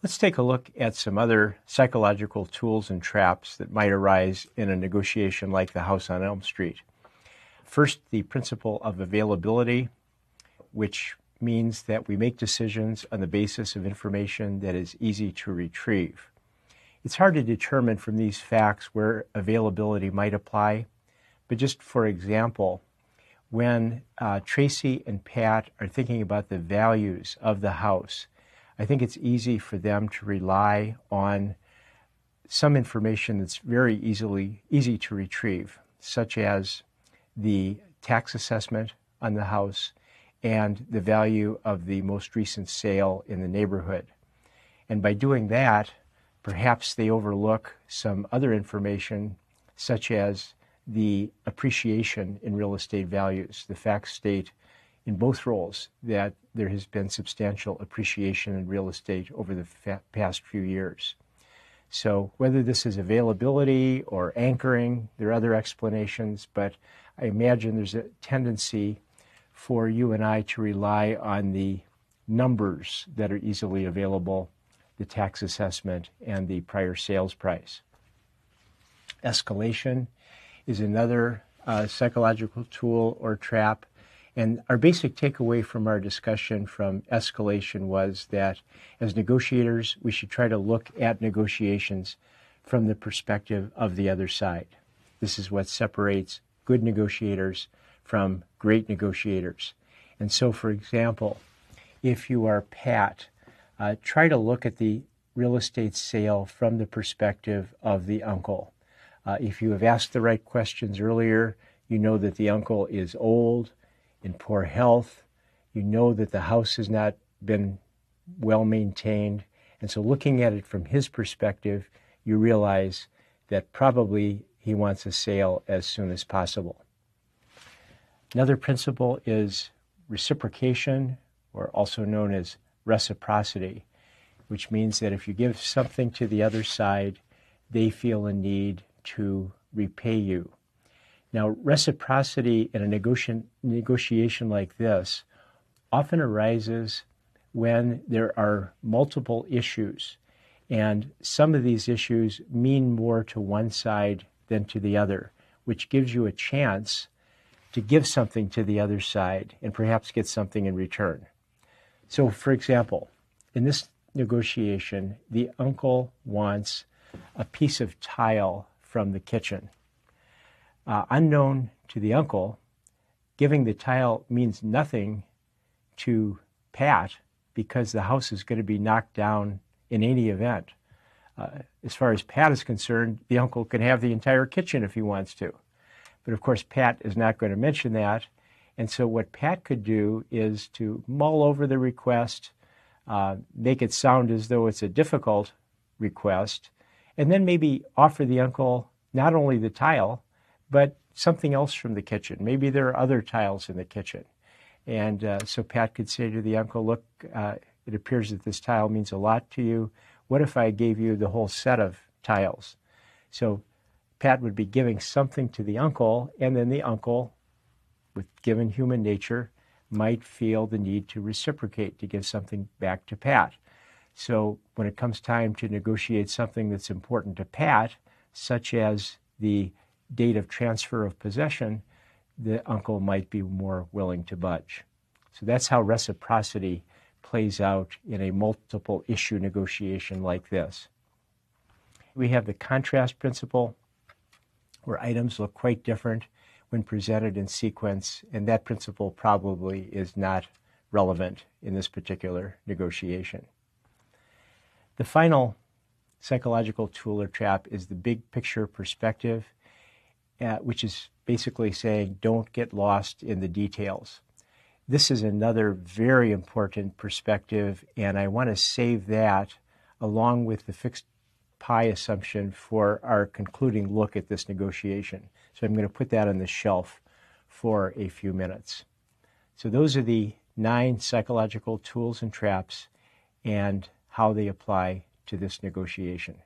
Let's take a look at some other psychological tools and traps that might arise in a negotiation like the house on Elm Street. First, the principle of availability, which means that we make decisions on the basis of information that is easy to retrieve. It's hard to determine from these facts where availability might apply, but just for example, when Tracy and Pat are thinking about the values of the house, I think it's easy for them to rely on some information that's very easy to retrieve, such as the tax assessment on the house and the value of the most recent sale in the neighborhood. And by doing that, perhaps they overlook some other information, such as the appreciation in real estate values. The facts state in both roles that there has been substantial appreciation in real estate over the past few years. So whether this is availability or anchoring, there are other explanations, but I imagine there's a tendency for you and I to rely on the numbers that are easily available, the tax assessment and the prior sales price. Escalation is another psychological tool or trap. And our basic takeaway from our discussion from escalation was that as negotiators, we should try to look at negotiations from the perspective of the other side. This is what separates good negotiators from great negotiators. And so, for example, if you are Pat, try to look at the real estate sale from the perspective of the uncle. If you have asked the right questions earlier, you know that the uncle is old, in poor health. You know that the house has not been well maintained. And so looking at it from his perspective, you realize that probably he wants a sale as soon as possible. Another principle is reciprocation, or also known as reciprocity, which means that if you give something to the other side, they feel a need to repay you. Now, reciprocity in a negotiation like this often arises when there are multiple issues, and some of these issues mean more to one side than to the other, which gives you a chance to give something to the other side and perhaps get something in return. So, for example, in this negotiation, the uncle wants a piece of tile from the kitchen. Unknown to the uncle, giving the tile means nothing to Pat because the house is going to be knocked down in any event. As far as Pat is concerned, the uncle can have the entire kitchen if he wants to. But of course, Pat is not going to mention that. And so what Pat could do is to mull over the request, make it sound as though it's a difficult request, and then maybe offer the uncle not only the tile, but something else from the kitchen. Maybe there are other tiles in the kitchen. And so Pat could say to the uncle, look, it appears that this tile means a lot to you. What if I gave you the whole set of tiles? So Pat would be giving something to the uncle, and then the uncle, with given human nature, might feel the need to reciprocate, to give something back to Pat. So when it comes time to negotiate something that's important to Pat, such as the date of transfer of possession, the uncle might be more willing to budge. So that's how reciprocity plays out in a multiple issue negotiation like this. We have the contrast principle, where items look quite different when presented in sequence, and that principle probably is not relevant in this particular negotiation. The final psychological tool or trap is the big picture perspective, which is basically saying don't get lost in the details. This is another very important perspective, and I want to save that along with the fixed pi assumption for our concluding look at this negotiation. So I'm going to put that on the shelf for a few minutes. So those are the 9 psychological tools and traps and how they apply to this negotiation.